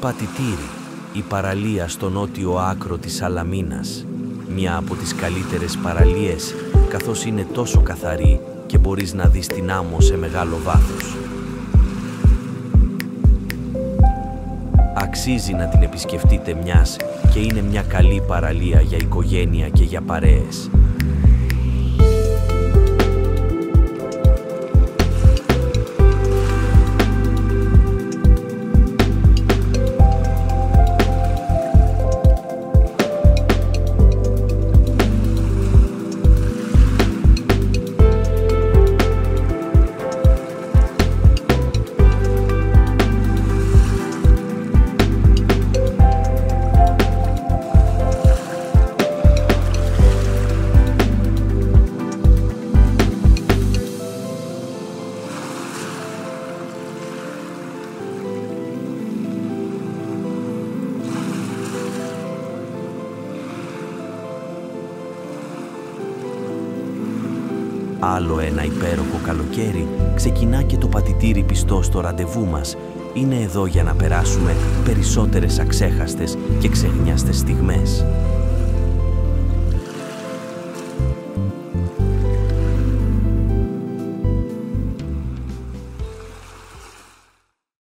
Πατητήρι, η παραλία στο νότιο άκρο της Σαλαμίνας. Μια από τις καλύτερες παραλίες, καθώς είναι τόσο καθαρή και μπορείς να δεις την άμμο σε μεγάλο βάθος. Αξίζει να την επισκεφτείτε μιας και είναι μια καλή παραλία για οικογένεια και για παρέες. Άλλο ένα υπέροχο καλοκαίρι ξεκινά και το πατητήρι πιστό στο ραντεβού μας. Είναι εδώ για να περάσουμε περισσότερες αξέχαστες και ξεχνιάστες στιγμές.